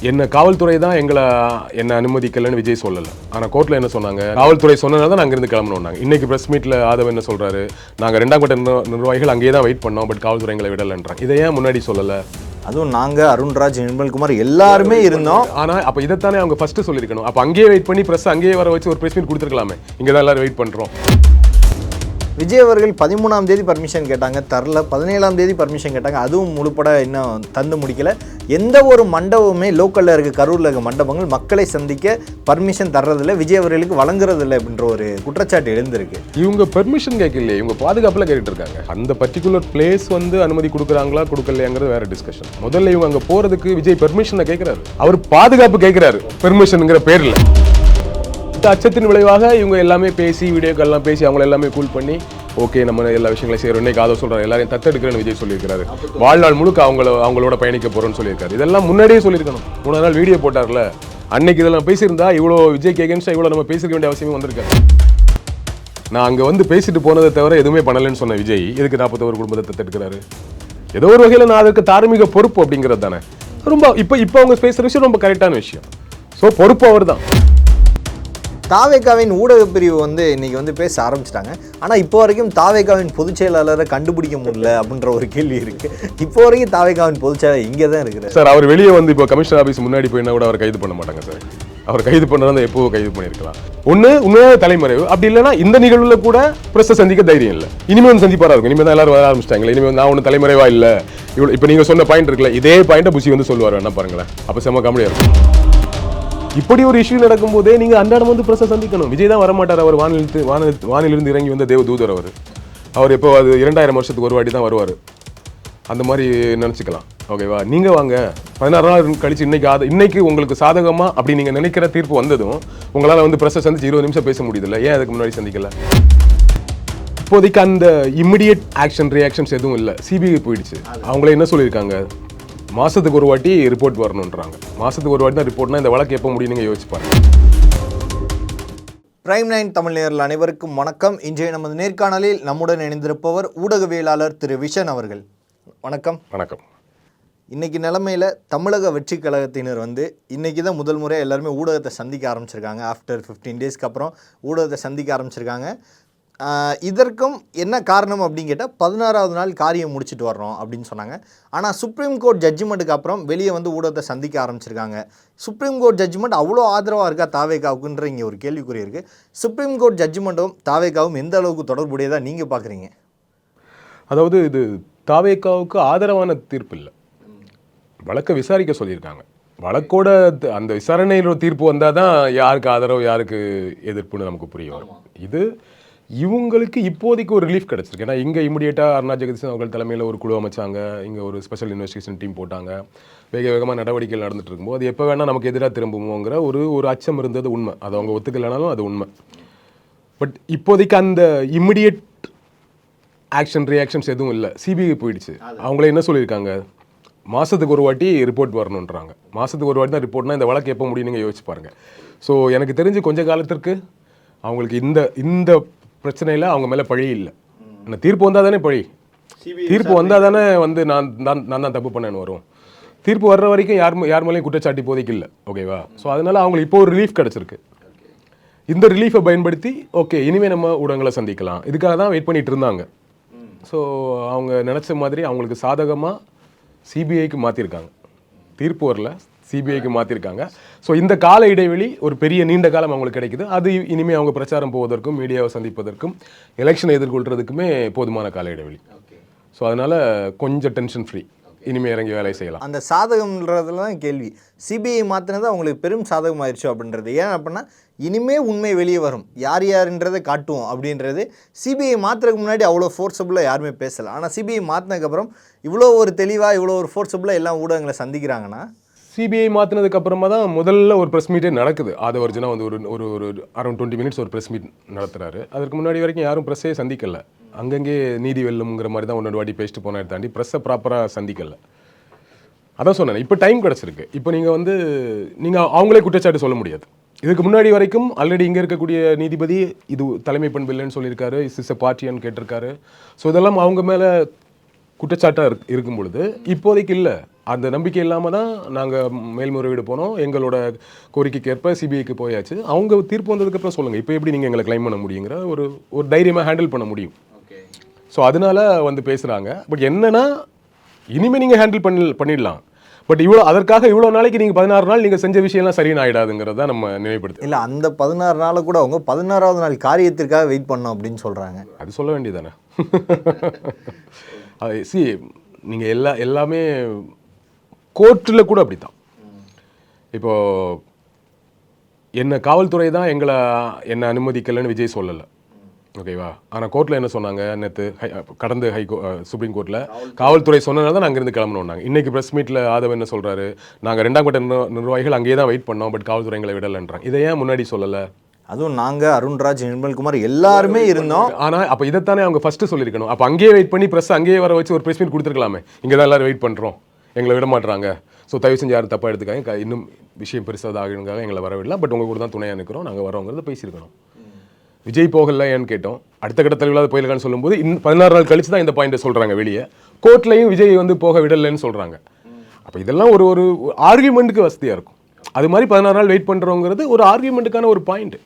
என்ன காவல்துறை தான் என்ன அனுமதிக்கலன்னு விஜய் சொல்லலை. ஆனால் கோர்ட்டில் என்ன சொன்னாங்க, காவல்துறை சொன்னதால தான் அங்கேருந்து கிளம்பணும்னாங்க. இன்னைக்கு பிரஸ் மீட்டில் ஆதவ் என்ன சொல்றாரு, நாங்கள் 2ஆம் கட்ட நிர்வாகிகள் அங்கேயே தான் வெயிட் பண்ணோம், பட் காவல்துறை எங்களை விடலைன்றாங்க. இதை ஏன் முன்னாடி சொல்லலை? அதுவும் நாங்கள் அருண்ராஜ், நிர்மல்குமார் எல்லாருமே இருந்தோம். ஆனால் அப்போ இதைத்தானே அவங்க ஃபர்ஸ்ட் சொல்லியிருக்கணும். அப்போ அங்கேயே வெயிட் பண்ணி பிரஸ் அங்கேயே வர வச்சு ஒரு பிரஸ் மீட் கொடுத்துருக்கலாமே. இங்கே தான் எல்லாரும் வெயிட் பண்ணுறோம். விஜய் அவர்கள் 13ஆம் தேதி பர்மிஷன் கேட்டாங்க, தரல. 17ஆம் தேதி பர்மிஷன் கேட்டாங்க, அதுவும் முழுப்பட இன்னும் தந்து முடிக்கல. எந்த ஒரு மண்டபமுமே லோக்கலில் இருக்க கரூரில் இருக்க மண்டபங்கள் மக்களை சந்திக்க பர்மிஷன் தர்றதில்லை, விஜய் அவர்களுக்கு வழங்குறதில்லை அப்படின்ற ஒரு குற்றச்சாட்டு எழுந்திருக்கு. இவங்க பெர்மிஷன் கேட்கலையே, இவங்க பாதுகாப்பில் கேட்டுட்டு இருக்காங்க. அந்த பர்டிகுலர் பிளேஸ் அனுமதி கொடுக்குறாங்களா கொடுக்கலையாங்கிறது வேற டிஸ்கஷன். முதல்ல இவங்க அங்கே போகிறதுக்கு விஜய் பெர்மிஷனை கேட்குறாரு, அவர் பாதுகாப்பு கேட்குறாரு பெர்மிஷனுங்கிற பேரில். அச்சத்தின் விளைவாக இவங்க எல்லாமே பேசி வீடியோக்கெல்லாம் பேசி அவங்கள எல்லாமே கூல் பண்ணி ஓகே நம்ம எல்லா விஷயங்களையும் செய்யறோம். இன்னைக்கு ஆதோ சொல்றாரு, எல்லாரையும் தத்தெடுக்கிறேன்னு விஜய் சொல்லியிருக்காரு. வாழ்நாள் முழுக்க அவங்களோட பயணிக்க போறோம்னு சொல்லியிருக்காரு. இதெல்லாம் முன்னாடியே சொல்லியிருக்கணும். 3 நாள் வீடியோ போட்டார்ல, அன்னைக்கு இதெல்லாம் பேசியிருந்தா இவ்வளோ விஜய்க்கு எகென்ஸ்டா இவ்வளோ நம்ம பேசிக்க வேண்டிய அவசியமே வந்திருக்காரு. நான் அங்கே பேசிட்டு போனதை தவிர எதுவுமே பண்ணலன்னு சொன்ன விஜய் இதுக்கு 41 குடும்பத்தை தத்தெடுக்கிறாரு. ஏதோ ஒரு வகையில் நான் அதுக்கு தார்மீக பொறுப்பு அப்படிங்கிறது தானே. ரொம்ப இப்போ அவங்க பேசுகிற விஷயம் ரொம்ப கரெக்டான விஷயம். ஸோ பொறுப்பு அவர் தான். தாவேகாவின் ஊடக பிரிவு இன்னைக்கு பேச ஆரம்பிச்சிட்டாங்க. ஆனால் இப்போ வரைக்கும் தாவேகாவின் பொதுச் செயலாளரை கண்டுபிடிக்க முடியல அப்படின்ற ஒரு கேள்வி இருக்கு. இப்போ வரைக்கும் தாவேகாவின் பொதுச் செயலாளர் இங்கே தான் இருக்கிறார் சார். அவர் வெளியே இப்போ கமிஷனர் ஆஃபீஸ் முன்னாடி போயினா கூட அவர் கைது பண்ண மாட்டாங்க சார். அவர் கைது பண்ணுறதா எப்போ கைது பண்ணியிருக்கலாம். உண்மையாக தலைமறைவு. அப்படி இல்லைன்னா இந்த நிகழ்வுல கூட பிரஸ்ஸை சந்திக்க தைரியம் இல்லை. இனிமேல் சந்திப்பாரா இருக்கும். இனிமேல் தான் எல்லாரும் வர ஆரம்பிச்சிட்டாங்களே. இனிமேல் நான் ஒன்றும் தலைமறைவா இல்லை. இப்போ நீங்கள் சொன்ன பாயிண்ட் இருக்குல்ல, இதே பாயிண்ட்டை புசி சொல்லுவார். வேணா பாருங்களேன், அப்போ செம்ம காமெடியாக இருக்கும். இப்படி ஒரு இஷ்யூ நடக்கும் போதே நீங்க அன்றாடம் பிரஸை சந்திக்கணும். விஜய் தான் வரமாட்டார். அவர் வானிலிருந்து இறங்கி வந்த தேவ தூதர் அவர் எப்போ அது 2000 வருஷத்துக்கு ஒரு வாட்டி தான் வருவார். அந்த மாதிரி நினச்சிக்கலாம். ஓகேவா? நீங்கள் வாங்க 16 நாள் கழிச்சு இன்னைக்கு உங்களுக்கு சாதகமா அப்படி நீங்கள் நினைக்கிற தீர்ப்பு வந்ததும் உங்களால் பிரஸை சந்திச்சு 20 நிமிஷம் பேச முடியுதில்ல. ஏன் அதுக்கு முன்னாடி சந்திக்கல? இப்போதைக்கு அந்த இம்மிடியட் ரியாக்ஷன்ஸ் எதுவும் இல்லை. சிபிஐ போயிடுச்சு. அவங்களே என்ன சொல்லியிருக்காங்க, மாதத்துக்கு ஒரு வாட்டி ரிப்போர்ட் வரணுன்றாங்க. மாதத்துக்கு ஒரு வாட்டி தான் ரிப்போர்ட்னா இந்த வழக்கு எப்போ முடியும் நீங்கள் யோசிச்சு பாருங்க. பிரைம் 9 தமிழ் நேயர்கள் அனைவருக்கும் வணக்கம். இன்றைய நமது நேர்காணலில் நம்முடன் இணைந்திருப்பவர் ஊடகவியலாளர் திரு விஷன் அவர்கள். வணக்கம். வணக்கம். இன்னைக்கு நிலைமையில் தமிழக வெற்றி கழகத்தினர் இன்னைக்கு தான் முதல் முறை எல்லாருமே ஊடகத்தை சந்திக்க ஆரம்பிச்சிருக்காங்க. ஆஃப்டர் 15 டேஸ்க்கு அப்புறம் ஊடகத்தை சந்திக்க ஆரம்பிச்சிருக்காங்க. இதற்கும் என்ன காரணம் அப்படின்னு கேட்டால் 16ஆவது நாள் காரியம் முடிச்சுட்டு வர்றோம் அப்படின்னு சொன்னாங்க. ஆனால் சுப்ரீம் கோர்ட் ஜட்ஜ்மெண்ட்டுக்கு அப்புறம் வெளியே ஊடகத்தை சந்திக்க ஆரம்பிச்சிருக்காங்க. சுப்ரீம் கோர்ட் ஜட்ஜ்மெண்ட் அவ்வளோ ஆதரவாக இருக்கா தாவேகாவுக்குன்ற இங்கே ஒரு கேள்விக்குறி இருக்குது. சுப்ரீம் கோர்ட் ஜட்ஜ்மெண்ட்டும் தாவேகாவும் எந்த அளவுக்கு தொடர்புடையதாக நீங்கள் பார்க்குறீங்க? அதாவது இது தாவேகாவுக்கு ஆதரவான தீர்ப்பு இல்லை. வழக்கை விசாரிக்க சொல்லியிருக்காங்க. வழக்கோட அந்த விசாரணையில தீர்ப்பு வந்தால் தான் யாருக்கு ஆதரவு யாருக்கு எதிர்ப்புன்னு நமக்கு புரிய வரும். இது இவங்களுக்கு இப்போதைக்கு ஒரு ரிலீஃப் கிடச்சிருக்கு. ஏன்னா இங்கே இமிடியேட்டாக அருணா ஜெகதீசன் அவர்கள் தலைமையில் ஒரு குழு அமைச்சாங்க. இங்கே ஒரு ஸ்பெஷல் இன்வெஸ்டிகேஷன் டீம் போட்டாங்க. வேகமாக நடவடிக்கைகள் நடந்துட்டு இருக்கும்போது அது எப்போ வேணால் நமக்கு எதிராக திரும்புவோங்கிற ஒரு அச்சம் இருந்தது உண்மை. அது அவங்க ஒத்துக்கலைனாலும் அது உண்மை. பட் இப்போதைக்கு அந்த இமிடியட் ரியாக்ஷன்ஸ் எதுவும் இல்லை. சிபிஐ போயிடுச்சு. அவங்களே என்ன சொல்லியிருக்காங்க, மாதத்துக்கு ஒரு வாட்டி ரிப்போர்ட் வரணுன்றாங்க. மாதத்துக்கு ஒரு வாட்டி தான் ரிப்போர்ட்னா இந்த வழக்கு எப்போ முடியும் நீங்கள் யோசிச்சு பாருங்கள். ஸோ எனக்கு தெரிஞ்சு கொஞ்ச காலத்திற்கு அவங்களுக்கு இந்த பிரச்சனையில் அவங்க மேலே பழி இல்லை. தீர்ப்பு வந்தால் தானே பழி. தீர்ப்பு வந்தால் தானே நான் தான் தப்பு பண்ணேன்னு வரும். தீர்ப்பு வர்ற வரைக்கும் யார் மேலேயும் குற்றச்சாட்டு இப்போதைக்கு இல்லை. ஓகேவா? ஸோ அதனால் அவங்களுக்கு இப்போ ஒரு ரிலீஃப் கிடச்சிருக்கு. இந்த ரிலீஃபை பயன்படுத்தி ஓகே இனிமேல் நம்ம ஊடகங்களை சந்திக்கலாம், இதுக்காக தான் வெயிட் பண்ணிட்டு இருந்தாங்க. ஸோ அவங்க நினச்ச மாதிரி அவங்களுக்கு சாதகமாக சிபிஐக்கு மாற்றிருக்காங்க. தீர்ப்பு வரல, சிபிஐக்கு மாற்றிருக்காங்க. ஸோ இந்த கால இடைவெளி ஒரு பெரிய நீண்ட காலம் அவங்களுக்கு கிடைக்குது. அது இனிமேல் அவங்க பிரச்சாரம் போவதற்கும் மீடியாவை சந்திப்பதற்கும் எலெக்ஷனை எதிர்கொள்கிறதுக்குமே போதுமான கால இடைவெளி. ஸோ அதனால் கொஞ்சம் டென்ஷன் ஃப்ரீ. இனிமேல் இறங்கி வேலை செய்யலாம். அந்த சாதகம்ன்றதுல தான் கேள்வி. சிபிஐ மாற்றினது அவங்களுக்கு பெரும் சாதகம் ஆயிடுச்சு அப்படின்றது. ஏன் அப்படின்னா இனிமேல் உண்மை வெளியே வரும், யாருன்றதை காட்டுவோம் அப்படின்றது. சிபிஐ மாற்றுறதுக்கு முன்னாடி அவ்வளோ ஃபோர்ஸபுளாக யாருமே பேசலை. ஆனால் சிபிஐ மாற்றினதுக்கப்புறம் இவ்வளோ ஒரு தெளிவாக இவ்வளோ ஒரு ஃபோர்ஸபுளாக எல்லா ஊடகங்களை சந்திக்கிறாங்கன்னா சிபிஐ மாற்றினதுக்கு அப்புறமா தான் முதல்ல ஒரு ப்ரெஸ் மீட்டே நடக்குது. ஆதவர்ஜுனா ஒரு அரௌண்ட் 20 மினிட்ஸ் ஒரு ப்ரெஸ் மீட் நடத்துகிறாரு. அதுக்கு முன்னாடி வரைக்கும் யாரும் ப்ரெஸ்ஸே சந்திக்கலை. அங்கங்கே நீதி வெல்லுங்கிற மாதிரி தான் ஒன்று வாட்டி பேசிட்டு போனதை தாண்டி ப்ரெஸ்ஸை ப்ராப்பராக சந்திக்கலை. அதான் சொன்னேன், இப்போ டைம் கிடச்சிருக்கு. இப்போ நீங்கள் அவங்களே குற்றச்சாட்டு சொல்ல முடியாது. இதுக்கு முன்னாடி வரைக்கும் ஆல்ரெடி இங்கே இருக்கக்கூடிய நீதிபதி இது தலைமை பண்பு இல்லைன்னு சொல்லியிருக்காரு. இஸ் எ பார்ட்டியான்னு கேட்டிருக்காரு. ஸோ இதெல்லாம் அவங்க மேலே குற்றச்சாட்டாக இருக்கும் பொழுது இப்போதைக்கு இல்லை. அந்த நம்பிக்கை இல்லாமல் தான் நாங்கள் மேல்முறையீடு போனோம். எங்களோட கோரிக்கைக்கு ஏற்ப சிபிஐக்கு போயாச்சு. அவங்க தீர்ப்பு வந்ததுக்கப்புறம் சொல்லுங்கள், இப்போ எப்படி நீங்கள் எங்களை கிளைம் பண்ண முடியுங்கிற ஒரு தைரியமாக ஹேண்டில் பண்ண முடியும். ஸோ அதனால வந்து பேசுகிறாங்க. பட் என்னன்னா இனிமேல் நீங்கள் ஹேண்டில் பண்ணிடலாம். பட் அதற்காக இவ்வளோ நாளைக்கு நீங்கள் 16 நாள் நீங்கள் செஞ்ச விஷயம்லாம் சரின்னு ஆகிடாதுங்கிறத நம்ம நினைவுபடுத்து. இல்லை, அந்த 16 நாளை கூட அவங்க 16வது நாள் காரியத்திற்காக வெயிட் பண்ணோம் அப்படின்னு சொல்கிறாங்க. அது சொல்ல வேண்டியதானே. சி நீங்கள் எல்லாமே கோர்ட்டில் கூட அப்படி தான். இப்போது என்ன காவல்துறை தான் என்னை அனுமதிக்கலைன்னு விஜய் சொல்லலை, ஓகேவா? ஆனால் கோர்ட்டில் என்ன சொன்னாங்க, நேற்று கடந்த சுப்ரீம் கோர்ட்டில் காவல்துறை சொன்னனால தான் நாங்கள் இருந்து கிளம்பணுன்னாங்க. இன்றைக்கி ப்ரெஸ் மீட்டில் ஆதவ் என்ன சொல்கிறாரு, நாங்கள் 2ஆம் கட்ட நிர்வாகிகள் அங்கேயே தான் வெயிட் பண்ணோம், பட் காவல்துறை எங்களை விடலைன்றாங்க. இதை ஏன் முன்னாடி சொல்லலை? அதுவும் நாங்கள் அருண்ராஜ், நிர்மல்குமார் எல்லாருமே இருந்தோம். ஆனால் அப்போ இதைத்தானே அவங்க ஃபஸ்ட்டு சொல்லியிருக்கணும். அப்போ அங்கேயே வெயிட் பண்ணி ப்ரெஸ் அங்கேயே வர வச்சு ஒரு ப்ரெஸ் மீட் கொடுத்துருக்கலாமே. இங்கே தான் எல்லோரும் வெயிட் பண்ணுறோம், எங்களை விட மாட்டுறாங்க, ஸோ தயவு செஞ்சு யாரும் தப்பாக எடுத்துக்காங்க, இன்னும் விஷயம் பெருசாக ஆகணுங்காக எங்களை வரவிடலாம், பட் உங்கள் கூட தான் துணையாக நிற்கிறோம், நாங்கள் வரோங்கிறத பேசியிருக்கணும். விஜய் போகல ஏன்னு கேட்டோம். அடுத்த கட்ட தலைவர்களாக போயிருக்கான்னு சொல்லும்போது 16 நாள் கழிச்சு தான் இந்த பாயிண்ட்டை சொல்கிறாங்க வெளியே. கோர்ட்லையும் விஜய் வந்து போக விடலைன்னு சொல்கிறாங்க. அப்போ இதெல்லாம் ஒரு ஆர்கியூமெண்ட்டுக்கு வசதியாக இருக்கும். அது மாதிரி 16 நாள் வெயிட் பண்ணுறோங்கிறது ஒரு ஆர்கியூமெண்ட்டுக்கான ஒரு பாயிண்ட்.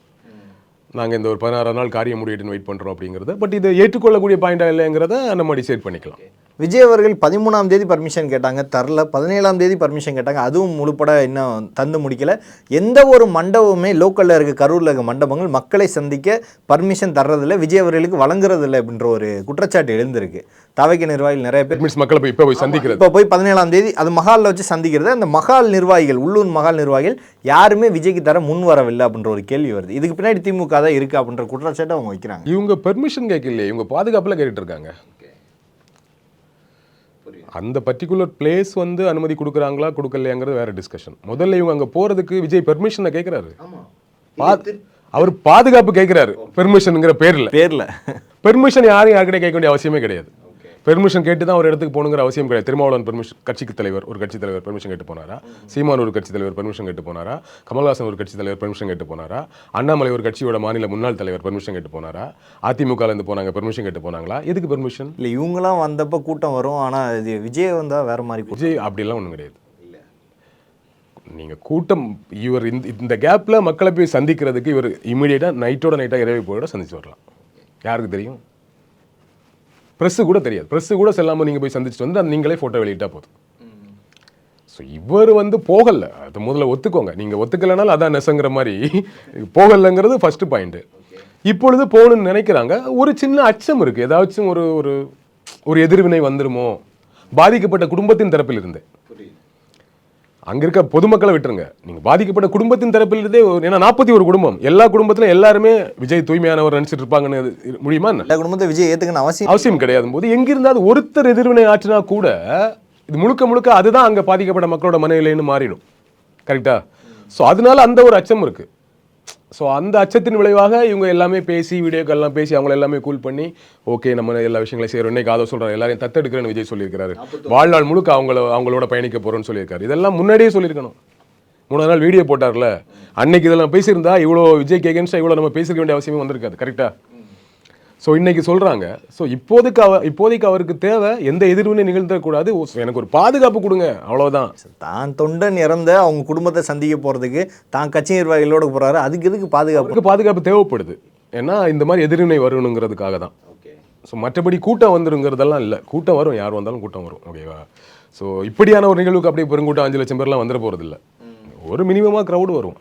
நாங்கள் இந்த ஒரு 16 நாள் காரியம் முடியட்டுன்னு வெயிட் பண்ணுறோம் அப்படிங்கிறத, பட் இதை ஏற்றுக்கொள்ளக்கூடிய பாயிண்டாக இல்லைங்கிறத நம்ம டிசைட் பண்ணிக்கலாம். விஜய் அவர்கள் 13ஆம் தேதி பர்மிஷன் கேட்டாங்க, தரல. 17ஆம் தேதி பர்மிஷன் கேட்டாங்க, அதுவும் முழுப்பட இன்னும் தந்து முடிக்கல. எந்த ஒரு மண்டபமே லோக்கலில் இருக்க கரூரில் இருக்க மண்டபங்கள் மக்களை சந்திக்க பர்மிஷன் தர்றதில்லை, விஜய் அவர்களுக்கு வழங்குறதில்லை அப்படின்ற ஒரு குற்றச்சாட்டு எழுந்திருக்கு. தவைக்க நிர்வாகிகள் நிறைய பேர் மக்களை இப்போ போய் சந்திக்கிறது, இப்போ போய் 17ஆம் தேதி அது மஹாலில் வச்சு சந்திக்கிறது. அந்த மஹால் நிர்வாகிகள், உள்ளூர் மஹால் நிர்வாகிகள் யாருமே விஜய்க்கு தர முன் வரவில்லை அப்படின்ற ஒரு கேள்வி வருது. இதுக்கு பின்னாடி திமுக தான் இருக்குது அப்படின்ற குற்றச்சாட்டை அவங்க வைக்கிறாங்க. இவங்க பெர்மிஷன் கேட்கலையே, இவங்க பாதுகாப்பில் கேட்டுட்டு இருக்காங்க. அந்த பர்டிகுலர் பிளேஸ் வந்து அனுமதி கொடுக்குறாங்களா கொடுக்கலையாங்கிறது வேற டிஸ்கஷன். முதல்ல இவங்க அங்கே போகிறதுக்கு விஜய் பெர்மிஷனை கேட்குறாரு. அவர் பாதுகாப்பு கேட்குறாரு பெர்மிஷனுங்கிற பேரில் பெர்மிஷன் யார்கிட்ட கேட்க வேண்டிய அவசியமே கிடையாது. பெர்மிஷன் கேட்டு தான் ஒரு இடத்துக்கு போகணுங்கிற அவசியம் கிடையாது. திருமாவளவன் பெர்மிஷன், கட்சிக்கு தலைவர், ஒரு கட்சி தலைவர் பெர்மிஷன் கேட்டு போனாரா? சீமான் ஒரு கட்சி தலைவர் பெர்மிஷன் கேட்டு போனாரா? கமல்ஹாசன் ஒரு கட்சி தலைவர் பெர்மிஷன் கேட்டு போனாரா? அண்ணாமலை ஒரு கட்சியோட மாநில முன்னாள் தலைவர் பெர்மிஷன் கேட்டு போனாரா? அதிமுகலேருந்து போனாங்க, பெர்மிஷன் கேட்டு போனாங்களா? எதுக்கு பெர்மிஷன்? இல்லை, இவங்களாம் வந்தப்போ கூட்டம் வரும், ஆனால் இது விஜய் வந்தால் வேற மாதிரி. விஜய் அப்படிலாம் ஒன்றும் கிடையாது. நீங்கள் கூட்டம் இவர் இந்த கேப்பில் மக்களை போய் சந்திக்கிறதுக்கு இவர் இமீடியட்டாக நைட்டாக இரவு போயோட சந்திச்சு வரலாம். யாருக்கு தெரியும்? ப்ரெஸ்ஸு கூட தெரியாது. ப்ரெஸ்ஸு கூட செல்லாமல் நீங்கள் போய் சந்திச்சுட்டு வந்து நீங்களே ஃபோட்டோ வெளியிட்டா போதும். ஸோ இவர் வந்து போகலை, அது முதல்ல ஒத்துக்கோங்க. நீங்கள் ஒத்துக்கலைனாலும் அதான் நெசங்கிற மாதிரி போகலைங்கிறது ஃபஸ்ட்டு பாயிண்ட்டு. இப்பொழுது போகணுன்னு நினைக்கிறாங்க. ஒரு சின்ன அச்சம் இருக்குது, ஏதாச்சும் ஒரு எதிர்வினை வந்துடுமோ பாதிக்கப்பட்ட குடும்பத்தின் தரப்பில் இருந்து. அங்கே இருக்க பொதுமக்களை விட்டுருங்க, நீங்கள் பாதிக்கப்பட்ட குடும்பத்தின் தரப்பில் இருந்தே. ஏன்னா 41 குடும்பம், எல்லா குடும்பத்திலும் எல்லாருமே விஜய் தூய்மையானவர் நினச்சிட்டு இருப்பாங்கன்னு முடியுமா? எல்லா குடும்பத்தை விஜய் ஏற்றுக்கணும் அவசியம் கிடையாது போது எங்கிருந்தாலும் ஒருத்தர் எதிர்வினை ஆற்றினா கூட இது முழுக்க அதுதான் அங்கே பாதிக்கப்பட்ட மக்களோட மனநிலைன்னு மாறிடும். கரெக்டா? ஸோ அதனால அந்த ஒரு அச்சம் இருக்குது. ஸோ அந்த அச்சத்தின் விளைவாக இவங்க எல்லாமே பேசி, வீடியோக்கெல்லாம் பேசி அவங்கள எல்லாமே கூல் பண்ணி, ஓகே நம்ம எல்லா விஷயங்களையும் செய்கிறோம். இன்னைக்கு அதை சொல்கிறார், எல்லாரையும் தத்தெடுக்கிறேன்னு விஜய் சொல்லியிருக்காரு. வாழ்நாள் முழுக்க அவங்களோட பயணிக்க போகிறோன்னு சொல்லியிருக்காரு. இதெல்லாம் முன்னாடியே சொல்லியிருக்கணும். 3 நாள் வீடியோ போட்டார்ல, அன்னைக்கு இதெல்லாம் பேசியிருந்தா இவ்வளோ விஜய்க்கு எகென்ஸ்டாக இவ்வளோ நம்ம பேசிக்க வேண்டிய அவசியமே வந்திருக்காது. கரெக்டாக? ஸோ இன்னைக்கு சொல்கிறாங்க. ஸோ இப்போதைக்கு அவருக்கு தேவை எந்த எதிர்வினை நிகழ்த்தக்கூடாது, எனக்கு ஒரு பாதுகாப்பு கொடுங்க, அவ்வளோதான். தான் தொண்டன் இறந்த அவங்க குடும்பத்தை சந்திக்க போகிறதுக்கு தான் கட்சி நிர்வாகிகளோடு போகிறாரு, அதுக்கு எதுக்கு பாதுகாப்பு தேவைப்படுது? ஏன்னா இந்த மாதிரி எதிர்வினை வரணுங்கிறதுக்காக தான். ஸோ மற்றபடி கூட்டம் வந்துருங்கிறதெல்லாம் இல்லை. கூட்டம் வரும், யார் வந்தாலும் கூட்டம் வரும், ஓகேவா? ஸோ இப்படியான ஒரு நிகழ்வுக்கு அப்படியே பெருங்கூட்டம் 5 லட்சம் பேர்லாம் வந்துட போகிறதில்ல. ஒரு மினிமமாக க்ரௌடு வரும்,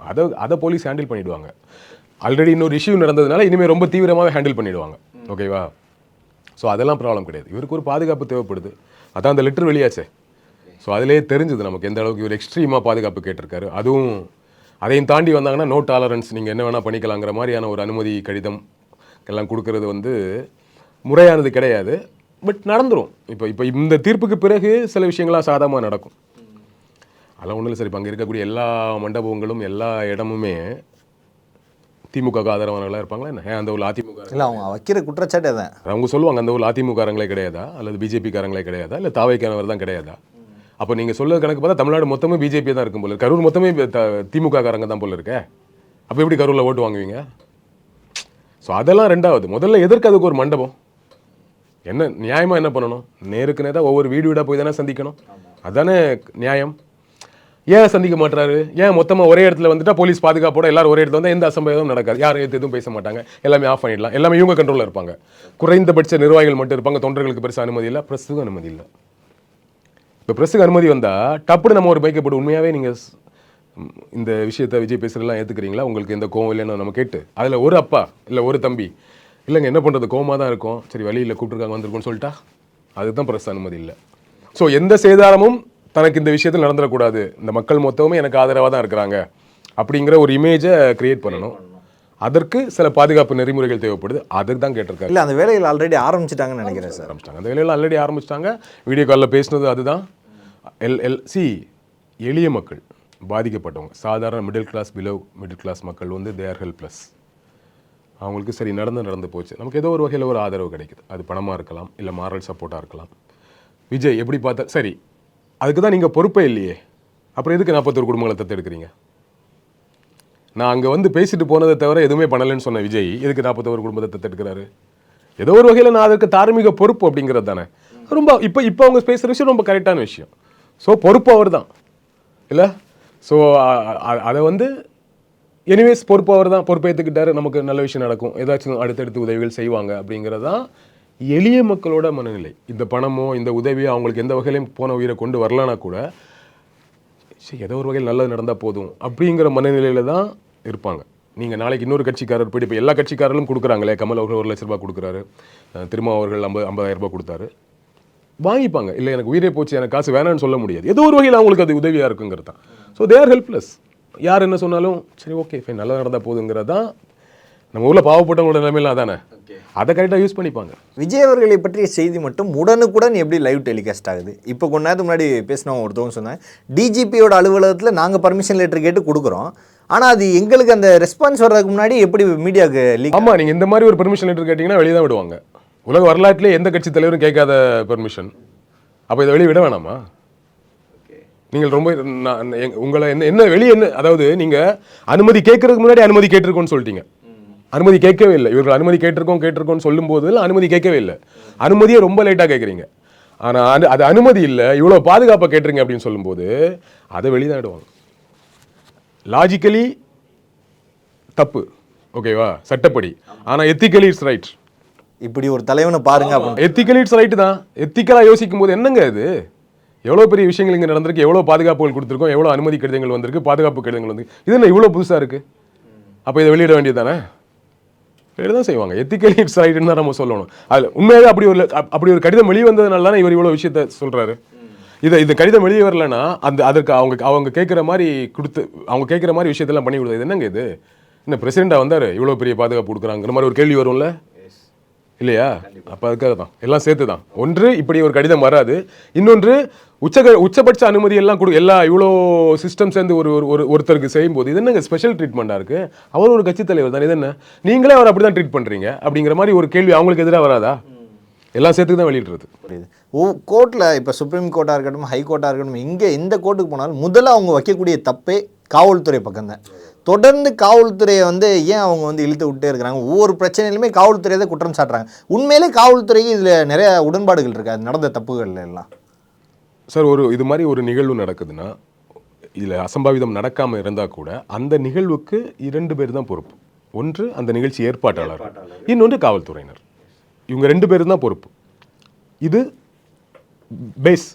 அதை போலீஸ் ஹேண்டில் பண்ணிவிடுவாங்க. ஆல்ரெடி இன்னொரு இஷ்யூ நடந்ததுனால இனிமேல் ரொம்ப தீவிரமாக ஹேண்டில் பண்ணிவிடுவாங்க, ஓகேவா? ஸோ அதெல்லாம் ப்ராப்ளம் கிடையாது. இவருக்கு ஒரு பாதுகாப்பு தேவைப்படுது, அதான் அந்த லெட்டர் வெளியாச்சே. ஸோ அதிலே தெரிஞ்சுது நமக்கு எந்த அளவுக்கு இவர் எக்ஸ்ட்ரீமாக பாதுகாப்பு கேட்டிருக்காரு. அதுவும் அதையும் தாண்டி வந்தாங்கன்னா நோ டாலரன்ஸ், நீங்கள் என்ன வேணால் பண்ணிக்கலாங்கிற மாதிரியான ஒரு அனுமதி கடிதம் எல்லாம் கொடுக்கறது வந்து முறையானது கிடையாது. பட் நடந்துடும். இப்போ இந்த தீர்ப்புக்கு பிறகு சில விஷயங்கள்லாம் சாதகமாக நடக்கும். அதெல்லாம் ஒன்றும் இல்லை சார். இப்போ அங்கே இருக்கக்கூடிய எல்லா மண்டபங்களும் எல்லா இடமுமே திமுக ஆதரவானவர்களாக இருப்பாங்களா என்ன? அந்த ஊரில் அதிமுக இல்லை, அவங்க வைக்கிற குற்றச்சாட்டு தான் அவங்க சொல்லுவாங்க. அந்த ஊரில் அதிமுகங்களே கிடையாதா, அல்லது பிஜேபிக்காரங்களே கிடையாதா, இல்லை தாவைக்கானவர் தான் கிடையாதா? அப்போ நீங்கள் சொல்ல கணக்கு பார்த்தா தமிழ்நாடு மொத்தமே பிஜேபி தான் இருக்கும் போல, கரூர் மொத்தமே திமுக காரங்க தான் போல இருக்க. அப்போ எப்படி கரூரில் ஓட்டு வாங்குவீங்க? ஸோ அதெல்லாம் ரெண்டாவது. முதல்ல எதற்கு அதுக்கு ஒரு மண்டபம்? என்ன நியாயமாக என்ன பண்ணணும்? நேருக்கு நேராக ஒவ்வொரு வீடு வீடாக போய் தானே சந்திக்கணும். அதானே நியாயம். ஏன் சந்திக்க மாட்டாரு? ஏன் மொத்தமாக ஒரே இடத்துல வந்துட்டா போலீஸ் பாதுகாப்போட எல்லாரும் ஒரே இடத்துல வந்தால் எந்த அசம்பாவிதமும் நடக்காது, யாரும் எதுவும் பேச மாட்டாங்க, எல்லாமே ஆஃப் பண்ணிடலாம், எல்லாமே இவங்க கண்ட்ரோலில் இருப்பாங்க. குறைந்தபட்ச நிர்வாகிகள் மட்டும் இருப்பாங்க, தொண்டர்களுக்கு பெருசாக அனுமதி இல்லை, ப்ரெஸ்ஸுக்கும் அனுமதி இல்லை. இப்போ ப்ரெஸ்ஸுக்கு அனுமதி வந்தால் டப்புன்னு நம்ம ஒரு பைக்கை போட்டு உண்மையாகவே நீங்கள் இந்த விஷயத்தை விஜய் பேசுகிறதெல்லாம் ஏற்றுக்கிறீங்களா, உங்களுக்கு எந்த கோவம் இல்லைன்னு நம்ம கேட்டு அதில் ஒரு அப்பா இல்லை ஒரு தம்பி இல்லைங்க என்ன பண்ணுறது கோவமாக தான் இருக்கும், சரி வழியில் கூப்பிட்டுருக்காங்க வந்திருக்கோன்னு சொல்லிட்டா அதுதான் ப்ரெஸ் அனுமதி இல்லை. ஸோ எந்த சேதாரமும் தனக்கு இந்த விஷயத்தில் நடந்துடக்கூடாது, இந்த மக்கள் மொத்தமே எனக்கு ஆதரவாக தான் இருக்கிறாங்க அப்படிங்கிற ஒரு இமேஜை கிரியேட் பண்ணணும். அதற்கு சில பாதுகாப்பு நெறிமுறைகள் தேவைப்படுது, அதுக்கு தான் கேட்டிருக்காங்க. இல்லை அந்த வேலைகள் ஆல்ரெடி ஆரம்பிச்சிட்டாங்கன்னு நினைக்கிறேன் சார். ஆரம்பிச்சிட்டாங்க, அந்த வேலையில் ஆல்ரெடி ஆரம்பிச்சிட்டாங்க. வீடியோ காலில் பேசினது அதுதான். எளிய மக்கள் பாதிக்கப்பட்டவங்க, சாதாரண middle class below middle class மக்கள் வந்து தே ஆர் ஹெல்ப்லெஸ். அவங்களுக்கு சரி நடந்து போச்சு, நமக்கு ஏதோ ஒரு வகையில் ஒரு ஆதரவு கிடைக்குது, அது பணமாக இருக்கலாம் இல்லை மாரல் சப்போர்ட்டாக இருக்கலாம். விஜய் எப்படி பார்த்தா சரி, அதுக்கு தான் நீங்கள் பொறுப்பே இல்லையே, அப்புறம் எதுக்கு 41 குடும்பங்களை தத்தெடுக்கிறீங்க? நான் அங்கே வந்து பேசிட்டு போனதை தவிர எதுவுமே பண்ணலைன்னு சொன்ன விஜய் எதுக்கு 41 குடும்பத்தை தத்தெடுக்கிறாரு? ஏதோ ஒரு வகையில் நான் அதற்கு தார்மீக பொறுப்பு அப்படிங்கிறது தானே. ரொம்ப இப்போ அவங்க பேசுகிற விஷயம் ரொம்ப கரெக்டான விஷயம். ஸோ பொறுப்பு அவர் தான் இல்லை. ஸோ அதை வந்து எனிவேஸ் பொறுப்பு அவர் தான், பொறுப்பேற்றுக்கிட்டாரு, நமக்கு நல்ல விஷயம் நடக்கும், ஏதாச்சும் அடுத்தடுத்து உதவிகள் செய்வாங்க அப்படிங்கிறது தான் எளிய மக்களோட மனநிலை. இந்த பணமோ இந்த உதவியோ அவங்களுக்கு எந்த வகையிலையும் போன உயிரை கொண்டு வரலனா கூட ஏதோ ஒரு வகையில் நல்லது நடந்தால் போதும் அப்படிங்கிற மனநிலையில் தான் இருப்பாங்க. நீங்கள் நாளைக்கு இன்னொரு கட்சிக்காரர் போய்ட்டு இப்போ எல்லா கட்சிக்காரர்களும் கொடுக்குறாங்களே, கமல் அவர்கள் 1 லட்ச ரூபாய் கொடுக்குறாரு, திரும்ப அவர்கள் 50,000 ரூபாய் கொடுத்தாரு, வாங்கிப்பாங்க. இல்லை எனக்கு உயிரே போச்சு எனக்கு காசு வேணான்னு சொல்ல முடியாது, ஏதோ ஒரு வகையில் அவங்களுக்கு அது உதவியாக இருக்குங்கிறது தான். So they are helpless. யார் என்ன சொன்னாலும் சரி ஓகே ஃபைன் நல்லா நடந்தால் போதுங்கிறது தான் நம்ம ஊரில் பாவப்பட்டவங்களோட நிலைமையில தானே, அதை கரெக்டாக யூஸ் பண்ணிப்பாங்க. விஜய் அவர்களை பற்றிய செய்தி மட்டும் உடனுக்குடன் எப்படி லைவ் டெலிகாஸ்ட் ஆகுது? இப்போ கொஞ்ச நேரத்துக்கு முன்னாடி பேசினவங்க ஒருத்தவங்க சொன்னாங்க, டிஜிபியோட அலுவலகத்தில் நாங்கள் பர்மிஷன் லெட்டர் கேட்டு கொடுக்குறோம், ஆனால் அது எங்களுக்கு அந்த ரெஸ்பான்ஸ் வர்றதுக்கு முன்னாடி எப்படி மீடியாவுக்கு லீக்? ஆமாம், நீங்கள் இந்த மாதிரி ஒரு பெர்மிஷன் லெட்டர் கேட்டிங்கன்னா வெளியே தான் விடுவாங்க. உலக வரலாற்றிலே எந்த கட்சி தலைவரும் கேட்காத பெர்மிஷன், அப்போ இதை வெளியே விட வேணாமா? நீங்கள் ரொம்ப உங்களை என்ன வெளியே என்ன, அதாவது நீங்கள் அனுமதி கேட்கறதுக்கு முன்னாடி அனுமதி கேட்டிருக்கோன்னு சொல்லிட்டீங்க, அனுமதி கேட்கவே இல்லை. இவர்கள் அனுமதி கேட்டிருக்கோன்னு சொல்லும் போது அனுமதி கேட்கவே இல்லை, அனுமதியை ரொம்ப லேட்டாக கேட்குறீங்க. ஆனால் அது அனுமதி இல்லை, இவ்வளோ பாதுகாப்பாக கேட்டுருங்க அப்படின்னு சொல்லும்போது அதை வெளியே விடுவாங்க. லாஜிக்கலி தப்பு, ஓகேவா, சட்டப்படி. ஆனால் எத்திக்கலி இட்ஸ் ரைட். இப்படி ஒரு தலைவனை பாருங்க அப்படின்னு எத்திக்கலி இட்ஸ் ரைட்டு தான். எத்திக்கலாக யோசிக்கும் போது என்னங்க இது, எவ்வளோ பெரிய விஷயங்கள் இங்கே நடந்திருக்கு, எவ்வளோ பாதுகாப்புகள் கொடுத்துருக்கோம், எவ்வளோ அனுமதி கடிதங்கள் வந்திருக்கு, பாதுகாப்பு கடிதங்கள் வந்து இது என்ன இவ்வளோ புதுசாக இருக்குது, அப்போ இதை வெளியிட வேண்டியது தானே? வெளியிட தான் செய்வாங்க. எத்திக்கலி இட்ஸ் ரைட்டுன்னு தான் நம்ம சொல்லணும். அதில் உண்மையாக அப்படி ஒரு கடிதம் வெளியே வந்ததுனால தானே இவர் இவ்வளோ விஷயத்த சொல்கிறாரு. இது கடிதம் வெளியே வரலன்னா அதற்கு அவங்க கேட்குற மாதிரி அவங்க கேட்குற மாதிரி விஷயத்தெல்லாம் பண்ணி கொடுத்தது என்னங்க இது, என்ன பிரசிடெண்டாக வந்தார் இவ்வளோ பெரிய பாதுகாப்பு கொடுக்குறாங்கிற மாதிரி ஒரு கேள்வி வரும்ல இல்லையா? அப்போ அதுக்காக தான் எல்லாம் சேர்த்து தான். ஒன்று இப்படி ஒரு கடிதம் வராது, இன்னொன்று உச்சபட்ச அனுமதி எல்லாம் எல்லா இவ்வளோ சிஸ்டம் சேர்ந்து ஒருத்தருக்கு செய்யும்போது இது என்னங்க ஸ்பெஷல் ட்ரீட்மெண்ட்டாக இருக்குது, அவர் ஒரு கட்சி தலைவர் தான், இது என்ன நீங்களே அவர் அப்படி தான் ட்ரீட் பண்ணுறீங்க அப்படிங்கிற மாதிரி ஒரு கேள்வி அவங்களுக்கு எதிராக வராதா? எல்லாம் சேர்த்து தான் வெளியிடுறது. கோர்ட்டில் இப்போ சுப்ரீம் கோர்ட்டாக இருக்கட்டும், ஹை கோர்ட்டாக இருக்கட்டும், இங்கே எந்த கோர்ட்டுக்கு போனாலும் முதல்ல அவங்க வைக்கக்கூடிய தப்பே காவல்துறை பக்கம்தான். தொடர்ந்து காவல்துறையை வந்து ஏன் அவங்க வந்து இழுத்து விட்டே இருக்கிறாங்க? ஒவ்வொரு பிரச்சனையிலுமே காவல்துறையை தான் குற்றம் சாட்டுறாங்க. உண்மையிலே காவல்துறைக்கு இதில் நிறைய உடன்பாடுகள் இருக்குது, அது நடந்த தப்புகள் எல்லாம். சார் இது மாதிரி ஒரு நிகழ்வு நடக்குதுன்னா இதில் அசம்பாவிதம் நடக்காமல் இருந்தால் கூட அந்த நிகழ்வுக்கு 2 பேர் தான் பொறுப்பு. ஒன்று அந்த நிகழ்ச்சி ஏற்பாட்டாளர், இன்னொன்று காவல்துறையினர். இவங்க 2 பேரும் தான் பொறுப்பு. இது பேஸ்.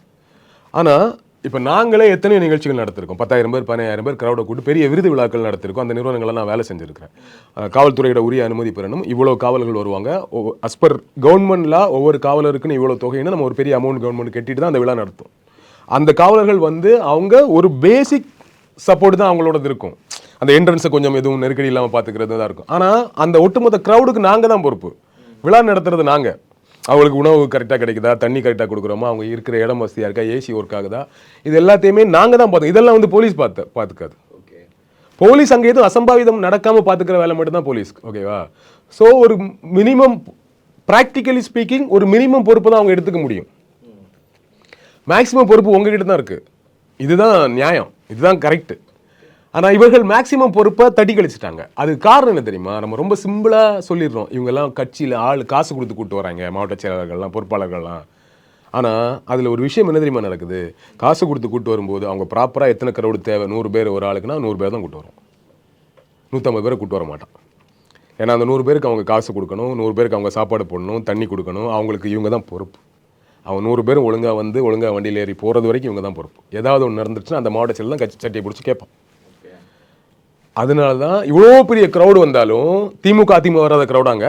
ஆனால் இப்போ நாங்களே எத்தனையோ நிகழ்ச்சிகள் நடத்திருக்கோம், 10,000 பேர் 15,000 பேர் கிரௌடை கூட்டு பெரிய விருது விழாக்கள் நடத்திருக்கோம். அந்த நிறுவனங்கள்லாம் நான் வேலை செஞ்சுருக்கிறேன். காவல்துறையோட உரிய அனுமதி பெறணும், இவ்வளோ காவலர்கள் வருவாங்க, அஸ்பர் கவர்மெண்ட்ல ஒவ்வொரு காவலருக்குன்னு இவ்வளோ தொகைன்னு நம்ம ஒரு பெரிய அமௌண்ட் கவர்மெண்ட் கட்டிட்டு தான் அந்த விழா நடத்தும். அந்த காவலர்கள் வந்து அவங்க ஒரு பேசிக் சப்போர்ட் தான் அவங்களோட இருக்கும். அந்த என்ட்ரன்ஸை கொஞ்சம் எதுவும் நெருக்கடி இல்லாமல் பார்த்துக்கிறது தான் இருக்கும். ஆனால் அந்த ஒட்டுமொத்த க்ரௌடுக்கு நாங்கள் தான் பொறுப்பு. விழா நடத்துறது நாங்கள். அவங்களுக்கு உணவு கரெக்டாக கிடைக்குதா, தண்ணி கரெக்டாக கொடுக்குறோமா, அவங்க இருக்கிற இடம் வசதியாக இருக்கா, ஏசி ஒர்க் ஆகுதா, இது எல்லாத்தையுமே நாங்கள் தான் பார்த்தோம். இதெல்லாம் வந்து போலீஸ் பார்த்துக்காது. போலீஸ் அங்கே எதுவும் அசம்பாவிதம் நடக்காமல் பார்த்துக்கிற வேலை மட்டும்தான் போலீஸ், ஓகேவா? ஸோ ஒரு மினிமம் ப்ராக்டிக்கலி ஸ்பீக்கிங் ஒரு மினிமம் பொறுப்பு தான் அவங்க எடுத்துக்க முடியும். மேக்ஸிமம் பொறுப்பு உங்ககிட்ட தான் இருக்குது. இதுதான் நியாயம், இதுதான் கரெக்டு. ஆனால் இவர்கள் மேக்ஸிமம் பொறுப்பை தட்டி கழிச்சிட்டாங்க. அது காரணம் என்ன தெரியுமா? நம்ம ரொம்ப சிம்பிளாக சொல்லிடுறோம், இவங்கெல்லாம் கட்சியில் காசு கொடுத்து கூப்பிட்டு வராங்க, மாவட்ட செயலாளர்கள்லாம் பொறுப்பாளர்கள்லாம். ஆனால் அதில் ஒரு விஷயம் என்ன தெரியுமா நடக்குது, காசு கொடுத்து கூட்டு வரும்போது அவங்க ப்ராப்பராக எத்தனை crowd தேவை, 100 பேர் ஒரு ஆளுக்குன்னா 100 பேர் தான் கூட்டு வரும், 150 பேரை கூட்டு வர மாட்டான். ஏன்னா அந்த 100 பேருக்கு அவங்க காசு கொடுக்கணும், 100 பேருக்கு அவங்க சாப்பாடு போடணும், தண்ணி கொடுக்கணும், அவங்களுக்கு இவங்க தான் பொறுப்பு. அவங்க 100 பேரும் ஒழுங்காக வண்டியில் ஏறி போகிறது வரைக்கும் இவங்க தான் பொறுப்பு. ஏதாவது ஒன்று நடந்துச்சுன்னா அந்த மாவட்ட செயலர் தான் சட்டியை பிடிச்சி கேட்பான். அதனால தான் இவ்வளோ பெரிய க்ரௌடு வந்தாலும் திமுக அதிமுக வராத க்ரௌடாங்க,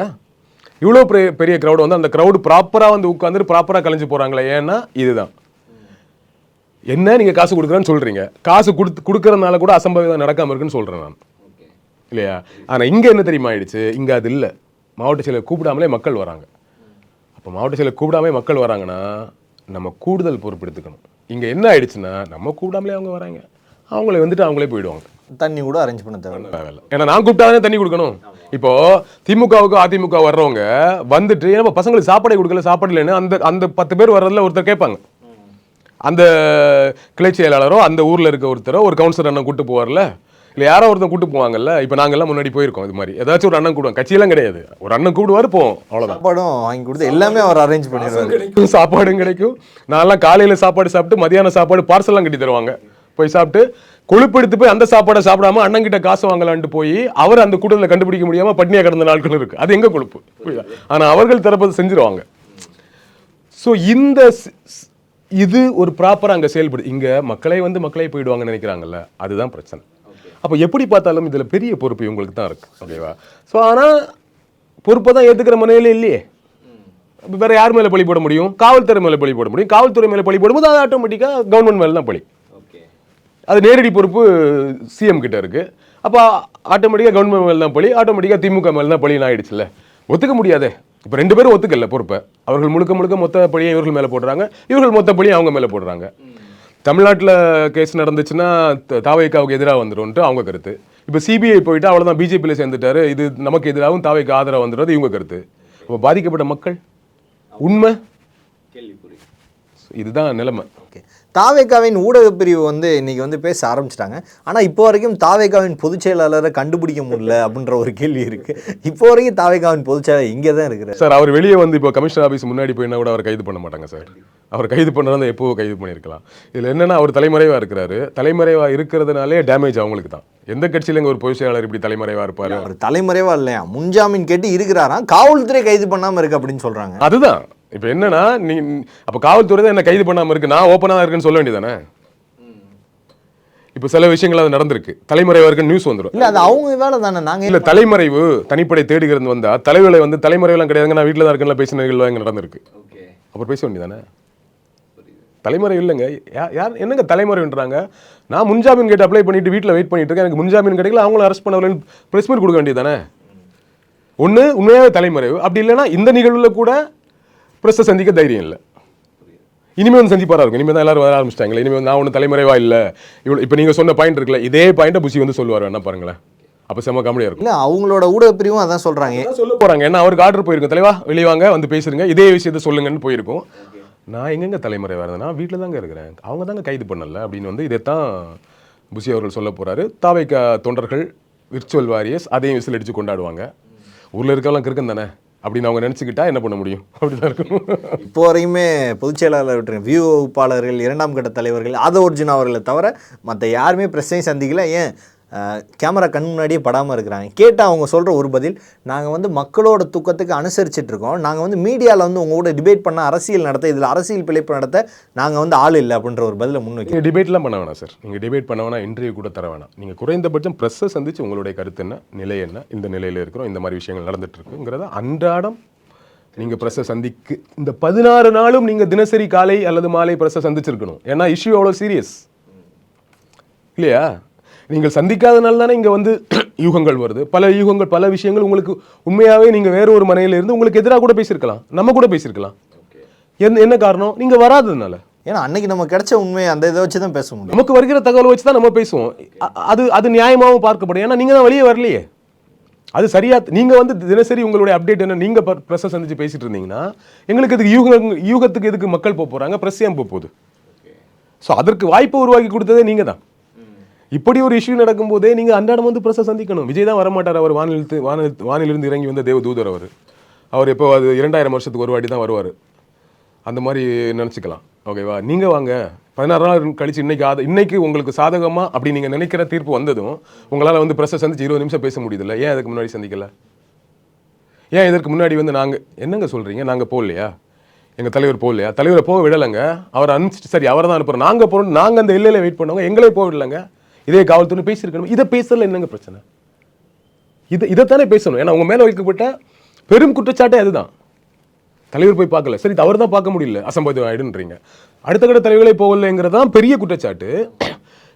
இவ்வளோ பெரிய க்ரௌடு வந்து அந்த க்ரௌடு ப்ராப்பராக வந்து உட்காந்துட்டு ப்ராப்பராக கலைஞ்சு போகிறாங்களே. ஏன்னா இதுதான் என்ன, நீங்கள் காசு கொடுக்குறேன்னு சொல்கிறீங்க, காசு கொடுக்குறதுனால கூட அசம்பாவிதம் நடக்காமல் இருக்குன்னு சொல்கிறேன் நான், இல்லையா? ஆனால் இங்கே என்ன தெரியுமா ஆயிடுச்சு, இங்கே அது இல்லை. மாவட்ட செயலர் கூப்பிடாமலே மக்கள் வராங்க. அப்போ மாவட்ட செயலர் கூப்பிடாமலே மக்கள் வராங்கன்னா நம்ம கூடுதல் பொறுப்பெடுத்துக்கணும். இங்கே என்ன ஆயிடுச்சுன்னா நம்ம கூப்பிடாமலே அவங்க வராங்க, அவங்களே வந்துட்டு அவங்களே போயிடுவாங்க. தண்ணி கூட அரேஞ்ச் பண்ண தேவையில்லை. ஏன்னா நான் கூப்பிட்டாதானே தண்ணி கொடுக்கணும். இப்போ திமுகவுக்கு அதிமுக வர்றவங்க வந்துட்டு ஏன்னா பசங்களுக்கு சாப்பாடு கொடுக்கல, சாப்பாடு இல்லைன்னு அந்த 10 பேர் வர்றதுல ஒருத்தர் கேட்பாங்க. அந்த கிளை செயலாளரோ அந்த ஊரில் இருக்க ஒருத்தரோ ஒரு கவுன்சிலர் அண்ணன் கூட்டு போவார்ல, இல்லை யாரோ ஒருத்தர் கூட்டு போவாங்கல்ல. இப்போ நாங்கள்லாம் முன்னாடி போயிருக்கோம், இது மாதிரி ஏதாச்சும் ஒரு அண்ணன் கூடுவாங்க, கட்சியெல்லாம் கிடையாது, ஒரு அண்ணன் கூடுவார், போவோம், அவ்வளோதான். சாப்பாடும் வாங்கி கொடுத்து எல்லாமே அவர் அரேஞ்ச் பண்ணிடுவார். சாப்பாடும் கிடைக்கும். நான்லாம் காலையில் சாப்பாடு சாப்பிட்டு மதியான சாப்பாடு பார்சல்லாம் கட்டி தருவாங்க, போய் சாப்பிட்டு கொழுப்பெடுத்து போய் அந்த சாப்பாடை சாப்பிடாம அண்ணன் கிட்ட காசு வாங்கலான்ட்டு போய் அவர் அந்த கூட்டத்தில் கண்டுபிடிக்க முடியாம பட்னியா கிடந்த நாட்கள் இருக்கு. அது எங்க கொழுப்பு, புரியுதா? ஆனா அவர்கள் தரப்பது செஞ்சிருவாங்க. ஸோ இது ஒரு ப்ராப்பரா அங்க செயல்படுது. இங்க மக்களே போயிடுவாங்கன்னு நினைக்கிறாங்கல்ல, அதுதான் பிரச்சனை. அப்போ எப்படி பார்த்தாலும் இதுல பெரிய பொறுப்பு இவங்களுக்கு தான் இருக்கு, ஓகேவா? ஸோ ஆனா பொறுப்பை தான் ஏத்துக்கிற மனையில இல்லையே, வேற யார் மேல பழி போட முடியும்? காவல்துறை மேல பழி போட முடியும். காவல்துறை மேல பழி போடும்போது அது ஆட்டோமேட்டிக்கா கவர்மெண்ட் மேல தான் பழி. அது நேரடி பொறுப்பு சிஎம் கிட்ட இருக்கு. அப்போ ஆட்டோமேட்டிக்காக கவர்மெண்ட் மேலே தான் பழி, ஆட்டோமேட்டிக்காக திமுக மேலே தான் பழின்னு ஆயிடுச்சுல்ல. ஒத்துக்க முடியாதே. இப்போ 2 பேரும் ஒத்துக்கல பொறுப்பை. அவர்கள் முழுக்க மொத்த பழியை இவர்கள் மேலே போடுறாங்க, இவர்கள் மொத்த பழியை அவங்க மேலே போடுறாங்க. தமிழ்நாட்டில் கேஸ் நடந்துச்சுன்னா தாவேக்காவுக்கு எதிராக வந்துடும்ட்டு அவங்க கருத்து. இப்போ சிபிஐ போயிட்டு அவ்வளோதான், பிஜேபியில் சேர்ந்துட்டாரு, இது நமக்கு எதிராகவும் தாவேக்கு ஆதரவு வந்துடுறது இவங்க கருத்து. அப்போ பாதிக்கப்பட்ட மக்கள் உண்மை இதுதான் நிலைமை. ஓகே, தாவேக்காவின் ஊடக பிரிவு வந்து இன்னைக்கு வந்து பேச ஆரம்பிச்சிட்டாங்க. ஆனால் இப்போ வரைக்கும் தாவேக்காவின் பொதுச் செயலாளரை கண்டுபிடிக்க முடியல அப்படின்ற ஒரு கேள்வி இருக்கு. இப்போ வரைக்கும் தாவேக்காவின் பொதுச் செயலாளர் இங்கே தான் இருக்கிறார் சார். அவர் வெளியே வந்து இப்போ கமிஷனர் ஆஃபீஸ் முன்னாடி போயினா கூட அவர் கைது பண்ண மாட்டாங்க சார். அவர் கைது பண்ணுறதா எப்போவோ கைது பண்ணியிருக்கலாம். இதில் என்னன்னா அவர் தலைமறைவாக இருக்கிறாரு. தலைமறைவாக இருக்கிறதுனாலே டேமேஜ் அவங்களுக்கு தான். எந்த கட்சியில இங்கே ஒரு பொதுச் செயலாளர் இப்படி தலைமறைவாக இருப்பார்? அவர் தலைமறைவா இல்லையா, முன்ஜாமீன் கேட்டு இருக்கிறாராம், காவல்துறை கைது பண்ணாமல் இருக்கு அப்படின்னு சொல்றாங்க. அதுதான் இப்போ என்னன்னா, நீ அப்போ காவல்துறை தான் என்ன கைது பண்ணாமல் இருக்கு, நான் ஓப்பனாக தான் இருக்குன்னு சொல்ல வேண்டியதானே? இப்போ சில விஷயங்கள் அது நடந்திருக்கு, தலைமறைவாக இருக்குன்னு நியூஸ் வந்துடும். இல்லை, அது அவங்க வேலை தானே. நாங்கள் இல்லை, தலைமறைவு தனிப்படை தேடுகிறது வந்தா தலைவர்களை வந்து தலைமறைவெல்லாம் கிடையாதுங்க, நான் வீட்டில் தான் இருக்கேன்ல பேசின நிகழ்வு இங்கே நடந்திருக்கு. அப்புறம் பேச வேண்டியதானே? தலைமறைவு இல்லைங்க. யார் என்னங்க தலைமறைவுன்றாங்க? நான் முன்ஜாமீன் கேட்டு அப்ளை பண்ணிட்டு வீட்டில் வெயிட் பண்ணிட்டு இருக்கேன், எனக்கு முன்ஜாமீன் கிடைக்கல, அவங்கள அரெஸ்ட் பண்ணலன்னு ப்ரெஸ் மீட் கொடுக்க வேண்டியதானே? ஒன்று உண்மையாகவே தலைமறைவு, அப்படி இல்லைன்னா இந்த நிகழ்வில் கூட ப்ரெஸ்ஸை சந்திக்க தைரியம் இல்லை. இனிமேல் வந்து சந்திப்பாரா இருக்கும். இனிமேல் தான் எல்லாரும் வர ஆரம்பிச்சிட்டாங்களே. இனிமேல் நான் ஒன்றும் தலைமறைவா இல்லை, இவ்வளோ இப்போ நீங்கள் சொன்ன பாயிண்ட் இருக்குல்ல, இதே பாயிண்ட்டை புசி வந்து சொல்லுவார், என்ன பாருங்களேன். அப்போ செம்ம காமெடியாக இருக்கும். இல்லை, அவங்களோட ஊடக பிரிவும் அதான் சொல்கிறாங்க, சொல்ல போகிறாங்க. ஏன்னா அவருக்கு ஆர்டர் போயிருக்கும், தலைவா வெளியே வாங்க வந்து பேசுறீங்க, இதே விஷயத்தை சொல்லுங்கன்னு போயிருக்கும். நான் எங்கெங்க தலைமறைவாக இருந்தேன், நான் வீட்டில் தாங்க இருக்கிறேன், அவங்க தாங்க கைது பண்ணல அப்படின்னு வந்து இதைத்தான் புசி அவர்கள் சொல்ல போகிறாரு. தாவைக்கா தொண்டர்கள் விர்ச்சுவல் வாரியர்ஸ் அதையும் விசில் அடித்து கொண்டாடுவாங்க. ஊரில் இருக்கவெல்லாம் கிருக்கன் தானே அப்படின்னு அவங்க நினச்சிக்கிட்டா என்ன பண்ண முடியும்? அப்படிதான் இருக்கும். இப்போ வரையுமே பொதுச் செயலாளர் விட்டுருங்க, வியூ வகுப்பாளர்கள், 2ஆம் கட்ட தலைவர்கள், ஆதவர்ஜுன் அவர்களை தவிர மற்ற யாருமே பிரச்சனையும் சந்திக்கல. ஏன் கேமரா கண் முன்னாடியே படாமல் இருக்கிறாங்க. கேட்டால் அவங்க சொல்கிற ஒரு பதில், நாங்கள் வந்து மக்களோட தூக்கத்துக்கு அனுசரிச்சுட்டு இருக்கோம், நாங்கள் வந்து மீடியாவில் வந்து உங்க கூட டிபேட் பண்ண, அரசியல் நடத்த, இதில் அரசியல் பிழைப்பு நடத்த நாங்கள் வந்து ஆள் இல்லை அப்படின்ற ஒரு பதிலை முன்வைக்க. நீங்கள் டிபேட்லாம் பண்ண வேணாம் சார், நீங்கள் டிபேட் பண்ண வேணாம், இன்டர்வியூ கூட தர வேணாம். நீங்கள் குறைந்தபட்சம் ப்ரெஸ்ஸை சந்திச்சு உங்களுடைய கருத்து என்ன, நிலை என்ன, இந்த நிலையில் இருக்கிறோம், இந்த மாதிரி விஷயங்கள் நடந்துட்டு இருக்குங்கிறத அன்றாடம் நீங்கள் ப்ரெஸ்ஸை சந்திக்கு இந்த 16 நாளும் நீங்கள் தினசரி காலை அல்லது மாலை ப்ரெஸ்ஸை சந்திச்சிருக்கணும். ஏன்னா இஷ்யூ அவ்வளோ சீரியஸ் இல்லையா? நீங்கள் சந்திக்காதனால தானே இங்கே வந்து யூகங்கள் வருது, பல யூகங்கள், பல விஷயங்கள் உங்களுக்கு உண்மையாகவே நீங்கள் வேற ஒரு மனையில இருந்து உங்களுக்கு எதிராக கூட பேசியிருக்கலாம், நம்ம கூட பேசியிருக்கலாம். என்ன காரணம்? நீங்கள் வராததுனால. ஏன்னா அன்னைக்கு நம்ம கிடைச்ச உண்மையை அந்த இதை வச்சு தான் பேச முடியும். நமக்கு வருகிற தகவலை வச்சு தான் நம்ம பேசுவோம். அது நியாயமாகவும் பார்க்கப்படும். ஏன்னா நீங்கள் தான் வெளியே வரலையே. அது சரியா? நீங்கள் வந்து தினசரி உங்களுடைய அப்டேட் என்ன, நீங்கள் ப்ரெஸ்ஸை சந்திச்சு பேசிட்டு இருந்தீங்கன்னா எங்களுக்கு இதுக்கு யூகத்துக்கு எதுக்கு மக்கள் போக போகிறாங்க, ப்ரெஸ் ஏன் போக போகுது? ஸோ அதற்கு வாய்ப்பை உருவாக்கி கொடுத்ததே நீங்கள் தான். இப்படி ஒரு இஷ்யூ நடக்கும்போதே நீங்கள் அன்றாடம் வந்து ப்ரெஸ்ஸை சந்திக்கணும். விஜய் தான் வரமாட்டார், அவர் வானிலிருந்து இறங்கி வந்த தேவ தூதர் அவர் எப்போ அது 2000 வருஷத்துக்கு ஒரு வாட்டி தான் வருவார். அந்த மாதிரி நினச்சிக்கலாம். ஓகேவா? நீங்கள் வாங்க 16 நாள் கழிச்சு இன்னைக்கு உங்களுக்கு சாதகமாக அப்படி நீங்கள் நினைக்கிற தீர்ப்பு வந்ததும் உங்களால் வந்து ப்ரெஸ்ஸை சந்திச்சு 20 நிமிஷம் பேச முடியுதில்ல? ஏன் அதுக்கு முன்னாடி சந்திக்கல? ஏன் இதற்கு முன்னாடி வந்து நாங்கள் என்னங்க சொல்கிறீங்க? நாங்கள் போகலையா? எங்கள் தலைவர் போகலையா? தலைவரை போக விடலைங்க. அவரை அனுப்பிச்சிட்டு சரி அவரை தான் அனுப்புகிறோம். நாங்கள் போகிறோம். நாங்கள் அந்த எல்லையில் வெயிட் பண்ணவங்க எங்களே போக விடலைங்க. இதே காவல்துறை பேசியிருக்கணும். இதை பேசல என்னங்க பிரச்சனை? இதைத்தானே பேசணும். ஏன்னா உங்கள் மேலே வைக்கப்பட்ட பெரும் குற்றச்சாட்டே அதுதான். தலைவர் போய் பார்க்கல, சரி அவர் தான் பார்க்க முடியல, அசம்பாவிதம் ஆயிடுன்றீங்க. அடுத்த கட்ட தலைவர்களே போகலைங்கிறதான் பெரிய குற்றச்சாட்டு.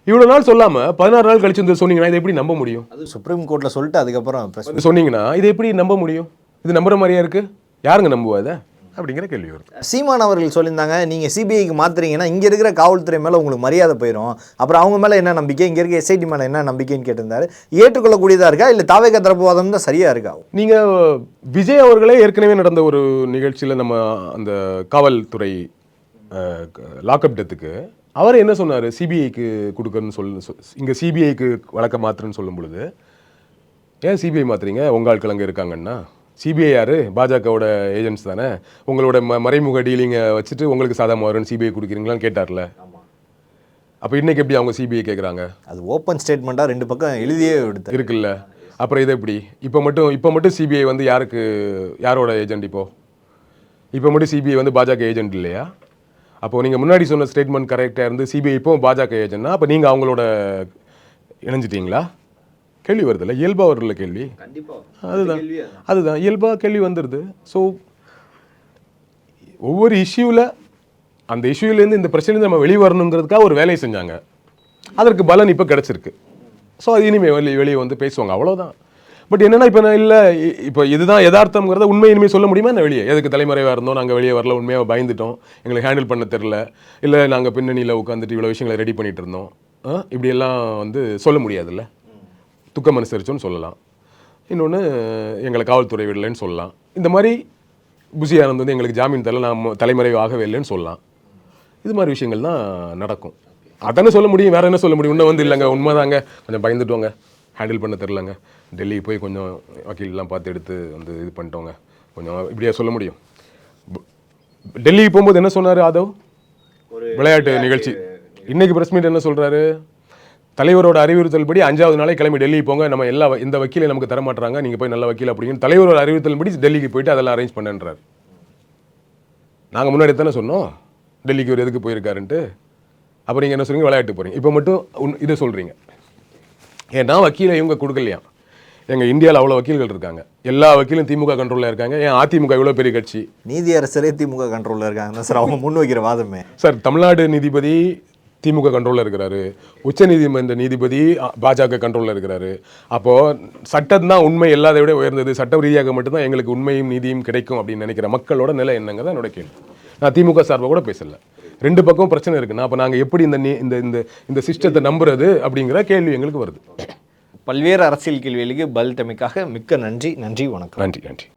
இவ்வளோ நாள் சொல்லாமல் 16 நாள் கழிச்சு வந்து சொன்னீங்கன்னா இதை எப்படி நம்ப முடியும்? அது சுப்ரீம் கோர்ட்டில் சொல்லிட்டு அதுக்கப்புறம் சொன்னீங்கன்னா இதை எப்படி நம்ப முடியும்? இது நம்புற மாதிரியா இருக்குது? யாருங்க நம்புவா இதை? அப்படிங்கிற கேள்வி வருது. சீமான் அவர்கள் சொல்லியிருந்தாங்க, நீங்கள் சிபிஐக்கு மாற்றுறீங்கன்னா இங்கே இருக்கிற காவல்துறை மேலே உங்களுக்கு மரியாதை போயிடும், அப்புறம் அவங்க மேலே என்ன நம்பிக்கை, இங்கே இருக்க எஸ்ஐடி மேலே என்ன நம்பிக்கைன்னு கேட்டிருந்தாரு. ஏற்றுக்கொள்ளக்கூடியதாக இருக்கா இல்லை தாவேக தரப்புவாதம் தான் சரியாக இருக்கா? நீங்கள் விஜய் அவர்களே ஏற்கனவே நடந்த ஒரு நிகழ்ச்சியில் நம்ம அந்த காவல்துறை லாக்அப் டெத்துக்கு அவர் என்ன சொன்னார்? சிபிஐக்கு கொடுக்கணும்னு இங்கே சிபிஐக்கு வழக்க மாற்றுன்னு சொல்லும் பொழுது, ஏன் சிபிஐ மாற்றுறீங்க? உங்கள் ஆட்கள் அங்கே இருக்காங்கன்னா சிபிஐ யார்? பாஜகவோட ஏஜென்ட்ஸ் தானே. உங்களோட மறைமுக டீலிங்கை வச்சுட்டு உங்களுக்கு சாதகமாக வரும்னு சிபிஐ கொடுக்குறீங்களான்னு கேட்டார்ல. அப்போ இன்றைக்கி எப்படி அவங்க சிபிஐ கேட்குறாங்க? அது ஓப்பன் ஸ்டேட்மெண்ட்டாக 2 பக்கம் எழுதியே எடுத்து இருக்குல்ல. அப்புறம் இது எப்படி இப்போ மட்டும் சிபிஐ வந்து யாரோட ஏஜென்ட்? இப்போ மட்டும் சிபிஐ வந்து பாஜக ஏஜென்ட் இல்லையா? அப்போது நீங்கள் முன்னாடி சொன்ன ஸ்டேட்மெண்ட் கரெக்டாக இருந்து சிபிஐ இப்போ பாஜக ஏஜென்ட்னா அப்போ நீங்கள் அவங்களோட இணைஞ்சிட்டிங்களா? கேள்வி வருதில்ல, இயல்பாக வருதில்ல கேள்வி. அதுதான் இயல்பாக கேள்வி வந்துடுது. ஸோ ஒவ்வொரு இஷ்யூவில் அந்த இஷ்யூலேருந்து இந்த பிரச்சனையிலேருந்து நம்ம வெளியே வரணுங்கிறதுக்காக ஒரு வேலையை செஞ்சாங்க. அதற்கு பலன் இப்போ கிடச்சிருக்கு. ஸோ அது இனிமேல் வெளியே வந்து பேசுவாங்க, அவ்வளோதான். பட் என்னென்னா இப்போ நான் இல்லை, இப்போ இதுதான் யதார்த்தங்கிறத உண்மை இனிமேல் சொல்ல முடியுமா? என்ன வெளியே எதுக்கு தலைமறைவாக இருந்தோம், நாங்கள் வெளியே வரல, உண்மையாக பயந்துட்டோம், எங்களுக்கு ஹேண்டில் பண்ண தெரில, இல்லை நாங்கள் பின்னணியில் உட்காந்துட்டு இவ்வளோ விஷயங்களை ரெடி பண்ணிகிட்டு இருந்தோம், இப்படியெல்லாம் வந்து சொல்ல முடியாதுல்ல. துக்கம் அனுசரிச்சோன்னு சொல்லலாம். இன்னொன்று எங்களை காவல்துறை விடலைன்னு சொல்லலாம். இந்த மாதிரி புஷி ஆனந்த் வந்து எங்களுக்கு ஜாமீன் தரல, நாம் தலைமறைவு ஆகவே இல்லைன்னு சொல்லலாம். இது மாதிரி விஷயங்கள் தான் நடக்கும். அதானே சொல்ல முடியும், வேறு என்ன சொல்ல முடியும்? இன்னும் வந்து இல்லைங்க உண்மைதாங்க, கொஞ்சம் பயந்துட்டோங்க, ஹேண்டில் பண்ண தெரிலங்க, டெல்லிக்கு போய் கொஞ்சம் வக்கீல்லாம் பார்த்து எடுத்து வந்து இது பண்ணிட்டோங்க, கொஞ்சம் இப்படியா சொல்ல முடியும்? டெல்லிக்கு போகும்போது என்ன சொன்னார் ஆதவ்? விளையாட்டு நிகழ்ச்சி. இன்னைக்கு பிரஸ் மீட் என்ன சொல்கிறாரு? தலைவரோட அறிவுறுத்தல் படி 5வது நாளே கிளம்பி டெல்லி போங்க, நம்ம இந்த வக்கீலை நமக்கு தரமாட்டுறாங்க, நீங்கள் போய் நல்ல வக்கீல் அப்படின்னு தலைவரோட அறிவுறுத்தல் படி டெல்லிக்கு போயிட்டு அதெல்லாம் அரேஞ்ச் பண்ணுன்றார். நாங்கள் முன்னாடி தானே சொன்னோம் டெல்லிக்கு ஒரு எதுக்கு போயிருக்காருன்ட்டு. அப்புறம் நீங்கள் என்ன சொல்றீங்க? விளையாட்டு போகிறீங்க. இப்போ மட்டும் இதை சொல்கிறீங்க. ஏன்னா வக்கீலை இவங்க கொடுக்கலையா? எங்கள் இந்தியாவில் அவ்வளோ வக்கீல்கள் இருக்காங்க, எல்லா வக்கீலும் திமுக கண்ட்ரோலில் இருக்காங்க. ஏன் அதிமுக இவ்வளோ பெரிய கட்சி, நீதியரசரே திமுக கண்ட்ரோலில் இருக்காங்க சார், அவங்க முன் வைக்கிற வாதமே. சார் தமிழ்நாடு நீதிபதி திமுக கண்ட்ரோலில் இருக்கிறாரு, உச்சநீதிமன்ற நீதிபதி பாஜக கண்ட்ரோலில் இருக்கிறாரு. அப்போது சட்டம் தான் உண்மை எல்லாதை விட உயர்ந்தது, சட்ட ரீதியாக மட்டும்தான் எங்களுக்கு உண்மையும் நீதியும் கிடைக்கும் அப்படின்னு நினைக்கிற மக்களோட நிலை என்னங்கிறத என்னோட கேள்வி. நான் திமுக சார்பாக கூட பேசலை. 2 பக்கம் பிரச்சனை இருக்குன்னா அப்போ நாங்கள் எப்படி இந்த சிஸ்டத்தை நம்புறது அப்படிங்கிற கேள்வி எங்களுக்கு வருது. பல்வேறு அரசியல் கேள்விகளுக்கு பதில் தமைக்காக மிக்க நன்றி. நன்றி, வணக்கம். நன்றி.